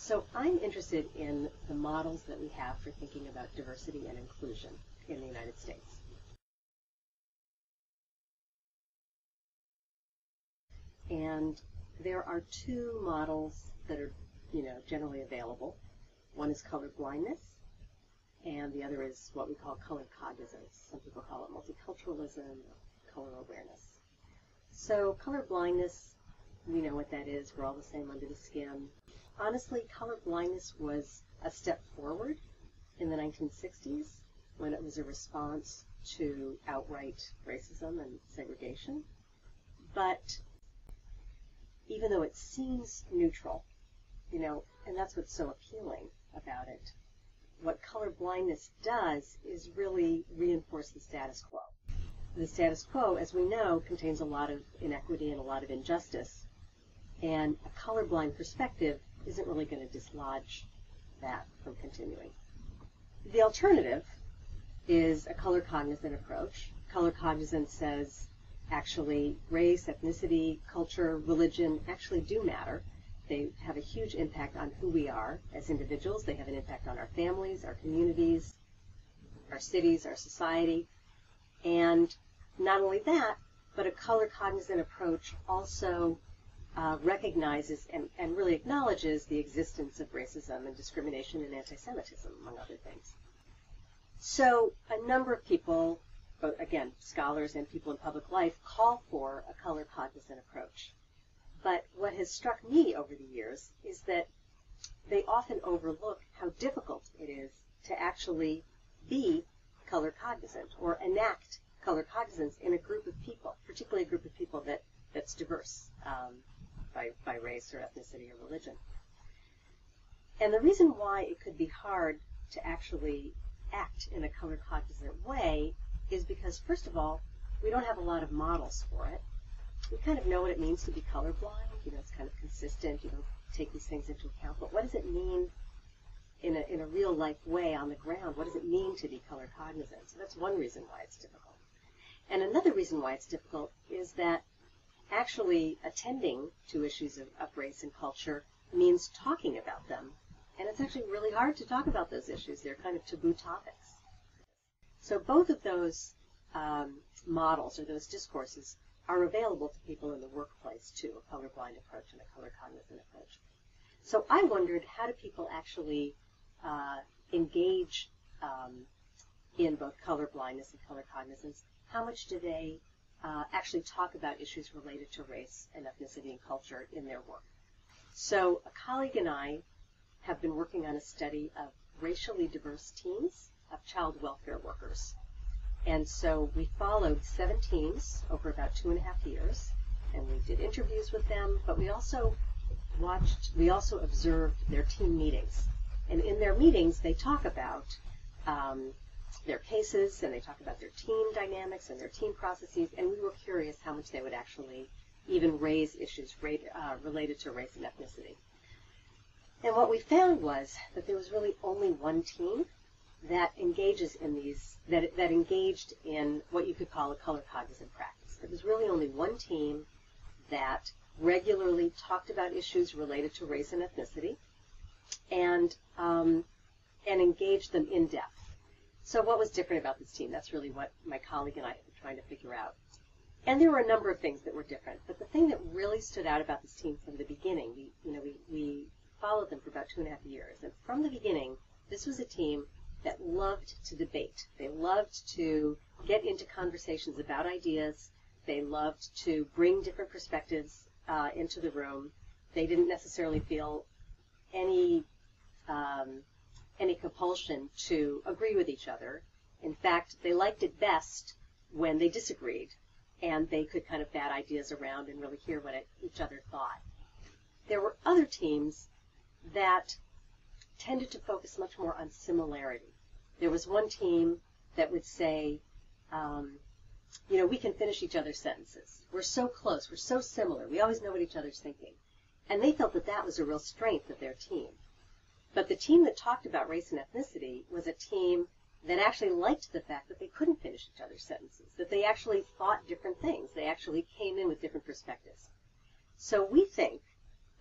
So I'm interested in the models that we have for thinking about diversity and inclusion in the United States. And there are two models that are, generally available. One is color blindness, and the other is what we call color-cognizance. Some people call it multiculturalism or color awareness. So color blindness, we know what that is. We're all the same under the skin. Honestly, color blindness was a step forward in the 1960s when it was a response to outright racism and segregation. But even though it seems neutral, and that's what's so appealing about it, what color blindness does is really reinforce the status quo. The status quo, as we know, contains a lot of inequity and a lot of injustice, and a colorblind perspective isn't really going to dislodge that from continuing. The alternative is a color-cognizant approach. Color-cognizant says, actually, race, ethnicity, culture, religion actually do matter. They have a huge impact on who we are as individuals. They have an impact on our families, our communities, our cities, our society. And not only that, but a color-cognizant approach also recognizes and really acknowledges the existence of racism and discrimination and anti-Semitism, among other things. So a number of people, both, again, scholars and people in public life, call for a color-cognizant approach. But what has struck me over the years is that they often overlook how difficult it is to actually be color-cognizant or enact color-cognizance in a group of people, particularly a group of people that's diverse by race or ethnicity or religion. And the reason why it could be hard to actually act in a color-cognizant way is because, first of all, we don't have a lot of models for it. We kind of know what it means to be colorblind. It's kind of consistent. You don't take these things into account. But what does it mean in a real-life way on the ground? What does it mean to be color-cognizant? So that's one reason why it's difficult. And another reason why it's difficult is that actually attending to issues of race and culture means talking about them. And it's actually really hard to talk about those issues. They're kind of taboo topics. So both of those models or those discourses are available to people in the workplace too, a colorblind approach and a color-cognizant approach. So I wondered, how do people actually engage in both colorblindness and color-cognizance? How much do they actually talk about issues related to race and ethnicity and culture in their work? So a colleague and I have been working on a study of racially diverse teams of child welfare workers. And so we followed 7 teams over about 2.5 years, and we did interviews with them, but we also observed their team meetings. And in their meetings, they talk about their cases, and they talk about their team dynamics and their team processes, and we were curious how much they would actually even raise issues related to race and ethnicity. And what we found was that there was really only one team that engages in that engaged in what you could call a color-cognizant practice. There was really only one team that regularly talked about issues related to race and ethnicity and engaged them in depth. So what was different about this team? That's really what my colleague and I have been trying to figure out. And there were a number of things that were different, but the thing that really stood out about this team from the beginning, we followed them for about 2.5 years, and from the beginning, this was a team that loved to debate. They loved to get into conversations about ideas. They loved to bring different perspectives into the room. They didn't necessarily feel any compulsion to agree with each other. In fact, they liked it best when they disagreed, and they could kind of bat ideas around and really hear what each other thought. There were other teams that tended to focus much more on similarity. There was one team that would say, we can finish each other's sentences. We're so close. We're so similar. We always know what each other's thinking. And they felt that that was a real strength of their team. But the team that talked about race and ethnicity was a team that actually liked the fact that they couldn't finish each other's sentences, that they actually thought different things. They actually came in with different perspectives. So we think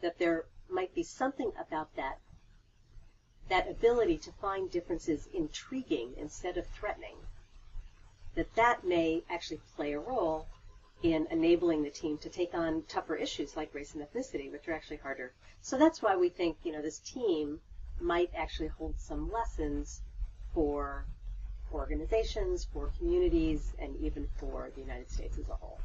that there might be something about that that ability to find differences intriguing instead of threatening, that may actually play a role in enabling the team to take on tougher issues like race and ethnicity, which are actually harder. So that's why we think, this team might actually hold some lessons for organizations, for communities, and even for the United States as a whole.